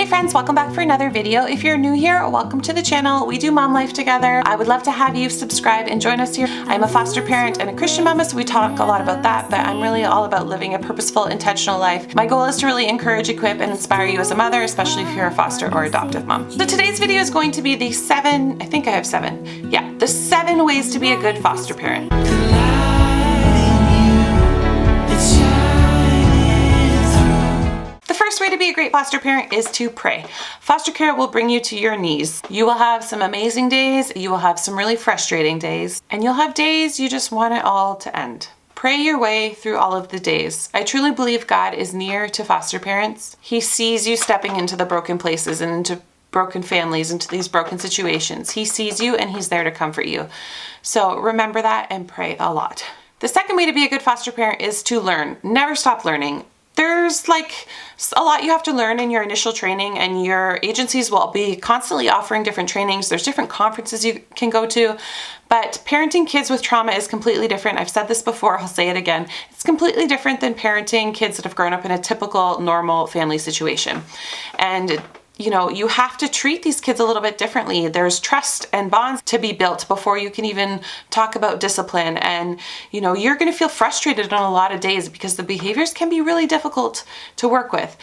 Hey friends, welcome back for another video. If you're new here, welcome to the channel. We do mom life together. I would love to have you subscribe and join us here. I'm a foster parent and a Christian mama, so we talk a lot about that, but I'm really all about living a purposeful, intentional life. My goal is to really encourage, equip, and inspire you as a mother, especially if you're a foster or adoptive mom. So today's video is going to be the 7 ways to be a good foster parent. The first way to be a great foster parent is to pray. Foster care will bring you to your knees. You will have some amazing days, you will have some really frustrating days, and you'll have days you just want it all to end. Pray your way through all of the days. I truly believe God is near to foster parents. He sees you stepping into the broken places and into broken families, into these broken situations. He sees you and He's there to comfort you. So remember that and pray a lot. The second way to be a good foster parent is to learn. Never stop learning. There's like a lot you have to learn in your initial training, and your agencies will be constantly offering different trainings. There's different conferences you can go to, but parenting kids with trauma is completely different. I've said this before, I'll say it again. It's completely different than parenting kids that have grown up in a typical, normal family situation. And you know, you have to treat these kids a little bit differently. There's trust and bonds to be built before you can even talk about discipline. And, you know, you're going to feel frustrated on a lot of days because the behaviors can be really difficult to work with.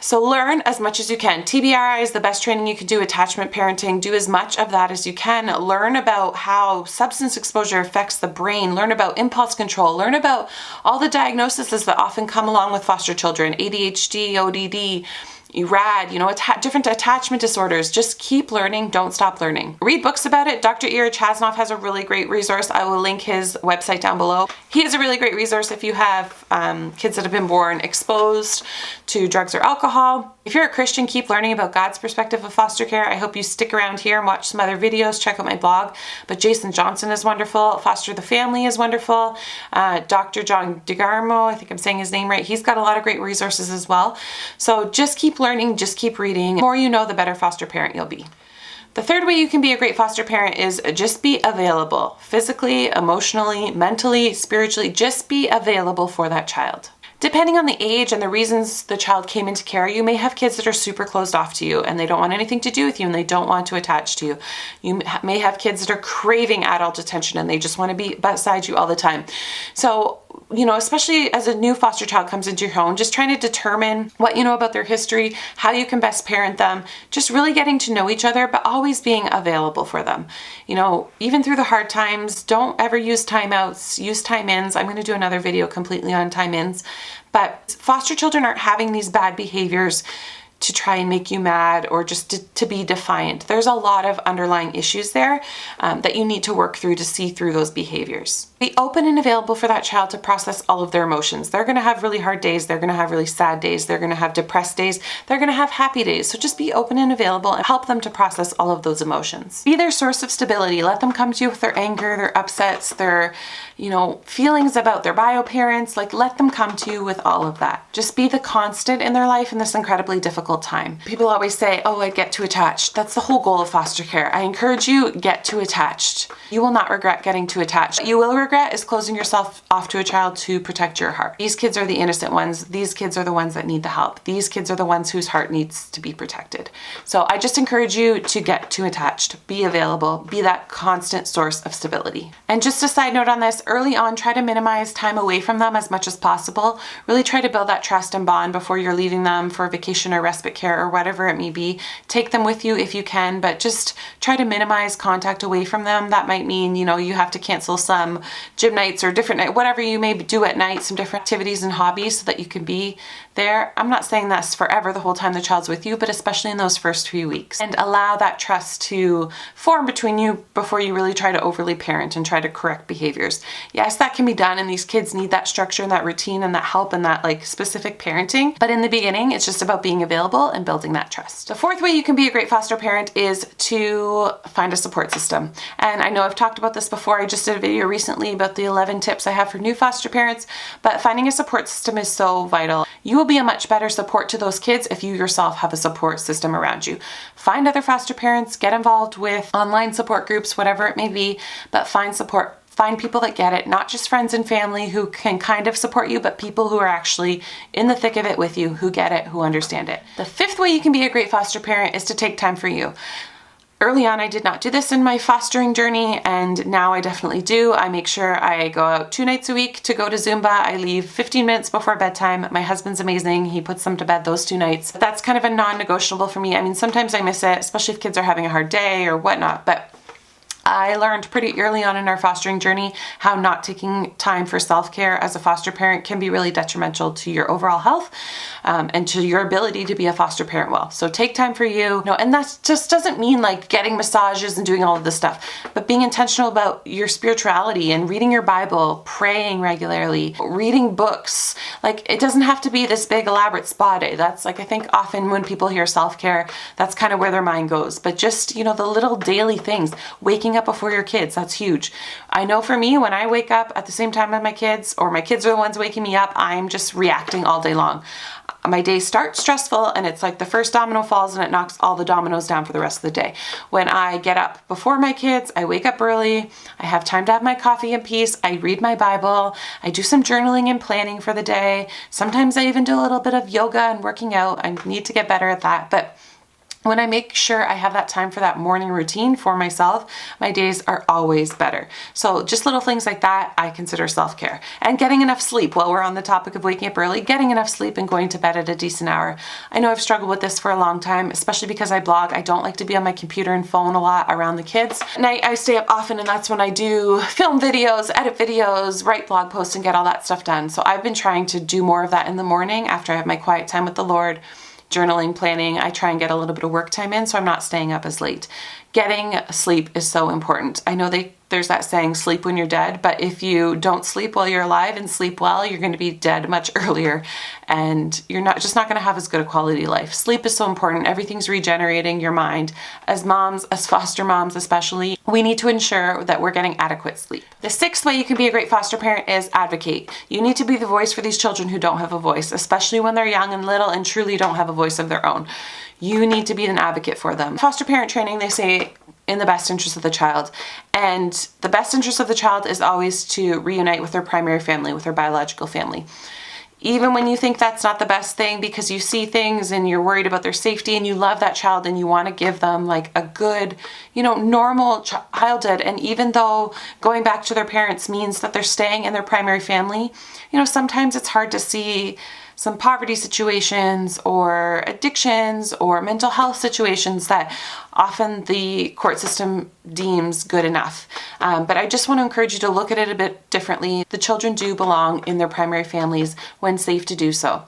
So learn as much as you can. TBRI is the best training you can do. Attachment parenting, do as much of that as you can. Learn about how substance exposure affects the brain. Learn about impulse control. Learn about all the diagnoses that often come along with foster children. ADHD, ODD, RAD, you know, different attachment disorders. Just keep learning. Don't stop learning. Read books about it. Dr. Ira Chasnoff has a really great resource. I will link his website down below. He is a really great resource if you have kids that have been born exposed to drugs or alcohol. If you're a Christian, keep learning about God's perspective of foster care. I hope you stick around here and watch some other videos. Check out my blog. But Jason Johnson is wonderful. Foster the Family is wonderful. Dr. John DeGarmo, I think I'm saying his name right. He's got a lot of great resources as well. So just keep learning, just keep reading. The more you know, the better foster parent you'll be. The third way you can be a great foster parent is just be available. Physically, emotionally, mentally, spiritually, just be available for that child. Depending on the age and the reasons the child came into care, you may have kids that are super closed off to you and they don't want anything to do with you and they don't want to attach to you. You may have kids that are craving adult attention and they just want to be beside you all the time. So, you know, especially as a new foster child comes into your home, just trying to determine what you know about their history, how you can best parent them, just really getting to know each other, but always being available for them. You know, even through the hard times, don't ever use timeouts, use time-ins. I'm going to do another video completely on time-ins, but foster children aren't having these bad behaviors to try and make you mad or just to be defiant. There's a lot of underlying issues there that you need to work through to see through those behaviors. Be open and available for that child to process all of their emotions. They're going to have really hard days. They're going to have really sad days. They're going to have depressed days. They're going to have happy days. So just be open and available and help them to process all of those emotions. Be their source of stability. Let them come to you with their anger, their upsets, their, you know, feelings about their bio parents. Like, let them come to you with all of that. Just be the constant in their life in this incredibly difficult time. People always say, oh, I get too attached. That's the whole goal of foster care. I encourage you, get too attached. You will not regret getting too attached. You will regret is closing yourself off to a child to protect your heart. These kids are the innocent ones. These kids are the ones that need the help. These kids are the ones whose heart needs to be protected. So I just encourage you to get too attached. Be available. Be that constant source of stability. And just a side note on this, early on, try to minimize time away from them as much as possible. Really try to build that trust and bond before you're leaving them for vacation or respite care or whatever it may be. Take them with you if you can, but just try to minimize contact away from them. That might mean, you know, you have to cancel some gym nights or different, whatever you may do at night, some different activities and hobbies so that you can be there. I'm not saying that's forever, the whole time the child's with you, but especially in those first few weeks. And allow that trust to form between you before you really try to overly parent and try to correct behaviors. Yes, that can be done, and these kids need that structure and that routine and that help and that like specific parenting. But in the beginning, it's just about being available and building that trust. The fourth way you can be a great foster parent is to find a support system. And I know I've talked about this before. I just did a video recently about the 11 tips I have for new foster parents, but finding a support system is so vital. You will be a much better support to those kids if you yourself have a support system around you. Find other foster parents, get involved with online support groups, whatever it may be, but find support Find people that get it, not just friends and family who can kind of support you, but people who are actually in the thick of it with you, who get it, who understand it. The fifth way you can be a great foster parent is to take time for you. Early on, I did not do this in my fostering journey, and now I definitely do. I make sure I go out 2 nights a week to go to Zumba. I leave 15 minutes before bedtime. My husband's amazing. He puts them to bed those 2 nights. That's kind of a non-negotiable for me. I mean, sometimes I miss it, especially if kids are having a hard day or whatnot, but I learned pretty early on in our fostering journey how not taking time for self-care as a foster parent can be really detrimental to your overall health and to your ability to be a foster parent well. So take time for you. No, and that just doesn't mean like getting massages and doing all of this stuff, but being intentional about your spirituality and reading your Bible, praying regularly, reading books. Like, it doesn't have to be this big elaborate spa day. That's like, I think often when people hear self-care, that's kind of where their mind goes. But just, the little daily things, waking up before your kids, that's huge. I know for me, when I wake up at the same time as my kids, or my kids are the ones waking me up, I'm just reacting all day long. My days start stressful, and it's like the first domino falls and it knocks all the dominoes down for the rest of the day. When I get up before my kids, I wake up early, I have time to have my coffee in peace, I read my Bible, I do some journaling and planning for the day. Sometimes I even do a little bit of yoga and working out. I need to get better at that, but when I make sure I have that time for that morning routine for myself, my days are always better. So just little things like that I consider self-care. And getting enough sleep, while we're on the topic of waking up early, getting enough sleep and going to bed at a decent hour. I know I've struggled with this for a long time, especially because I blog. I don't like to be on my computer and phone a lot around the kids. And I stay up often, and that's when I do film videos, edit videos, write blog posts, and get all that stuff done. So I've been trying to do more of that in the morning after I have my quiet time with the Lord. Journaling, planning, I try and get a little bit of work time in so I'm not staying up as late. Getting sleep is so important. I know there's that saying, sleep when you're dead, but if you don't sleep while you're alive and sleep well, you're going to be dead much earlier, and you're not going to have as good a quality life. Sleep is so important. Everything's regenerating your mind. As moms, as foster moms especially, we need to ensure that we're getting adequate sleep. The sixth way you can be a great foster parent is advocate. You need to be the voice for these children who don't have a voice, especially when they're young and little and truly don't have a voice of their own. You need to be an advocate for them. Foster parent training, they say, in the best interest of the child. And the best interest of the child is always to reunite with their primary family, with their biological family. Even when you think that's not the best thing because you see things and you're worried about their safety and you love that child and you want to give them like a good, normal childhood. And even though going back to their parents means that they're staying in their primary family, sometimes it's hard to see some poverty situations or addictions or mental health situations that often the court system deems good enough. But I just want to encourage you to look at it a bit differently. The children do belong in their primary families when safe to do so.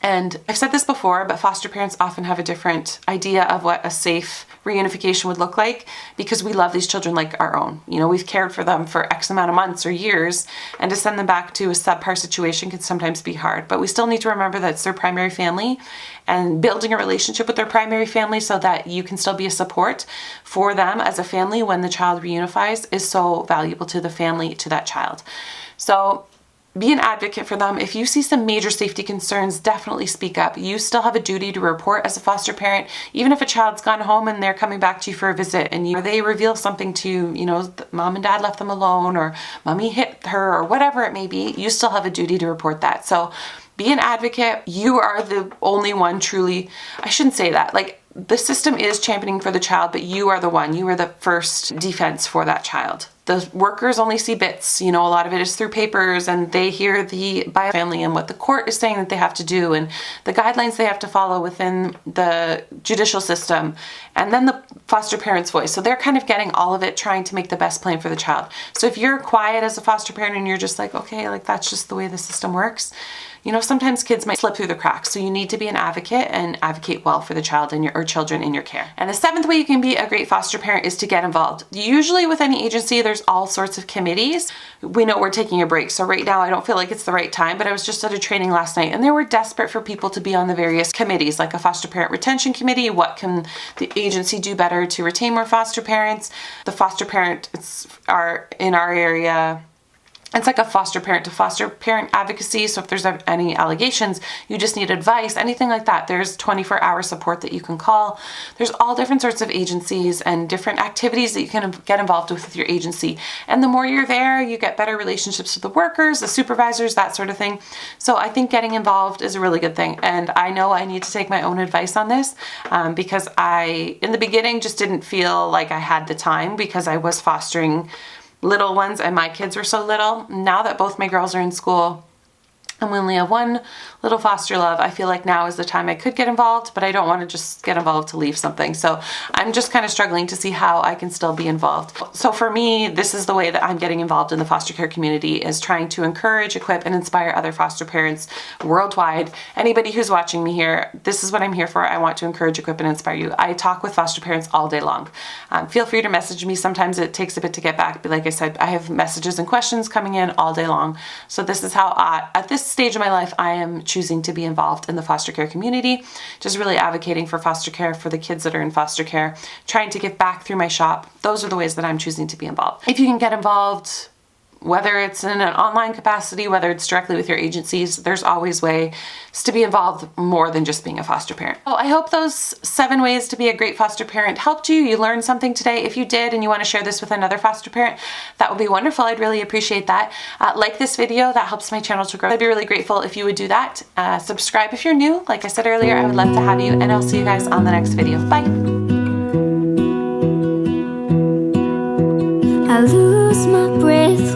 And I've said this before, but foster parents often have a different idea of what a safe reunification would look like because we love these children like our own. We've cared for them for X amount of months or years, and to send them back to a subpar situation can sometimes be hard. But we still need to remember that it's their primary family, and building a relationship with their primary family so that you can still be a support for them as a family when the child reunifies is so valuable to the family, to that child. So be an advocate for them. If you see some major safety concerns, definitely speak up. You still have a duty to report as a foster parent, even if a child's gone home and they're coming back to you for a visit and they reveal something to, mom and dad left them alone or mommy hit her or whatever it may be, you still have a duty to report that. So be an advocate. You are the only one truly, I shouldn't say that, the system is championing for the child, but you are the first defense for that child. The workers only see bits, a lot of it is through papers, and they hear the bio family and what the court is saying that they have to do and the guidelines they have to follow within the judicial system, and then the foster parent's voice. So they're kind of getting all of it, trying to make the best plan for the child. So if you're quiet as a foster parent and you're just like, okay, that's just the way the system works, sometimes kids might slip through the cracks. So you need to be an advocate and advocate well for the child or children in your care. And the seventh way you can be a great foster parent is to get involved. Usually with any agency, there's all sorts of committees. We know we're taking a break. So right now I don't feel like it's the right time, but I was just at a training last night and they were desperate for people to be on the various committees, like a foster parent retention committee. What can the agency do better to retain more foster parents? The foster parents are in our area It's like a foster parent to foster parent advocacy. So if there's any allegations, you just need advice, anything like that, there's 24-hour support that you can call. There's all different sorts of agencies and different activities that you can get involved with your agency. And the more you're there, you get better relationships with the workers, the supervisors, that sort of thing. So I think getting involved is a really good thing. And I know I need to take my own advice on this because I, in the beginning, just didn't feel like I had the time because I was fostering little ones and my kids were so little. Now that both my girls are in school and we only have one little foster love, I feel like now is the time I could get involved, but I don't want to just get involved to leave something. So I'm just kind of struggling to see how I can still be involved. So for me, this is the way that I'm getting involved in the foster care community, is trying to encourage, equip, and inspire other foster parents worldwide. Anybody who's watching me here, this is what I'm here for. I want to encourage, equip, and inspire you. I talk with foster parents all day long. Feel free to message me. Sometimes it takes a bit to get back, but like I said, I have messages and questions coming in all day long. So this is how at this stage of my life, I am choosing to be involved in the foster care community, just really advocating for foster care for the kids that are in foster care, trying to give back through my shop. Those are the ways that I'm choosing to be involved. If you can get involved, whether it's in an online capacity, whether it's directly with your agencies, there's always ways to be involved more than just being a foster parent. So I hope those 7 ways to be a great foster parent helped you. You learned something today. If you did and you want to share this with another foster parent, that would be wonderful. I'd really appreciate that. Like this video, that helps my channel to grow. I'd be really grateful if you would do that. Subscribe if you're new. Like I said earlier, I would love to have you, and I'll see you guys on the next video. Bye. I lose my breath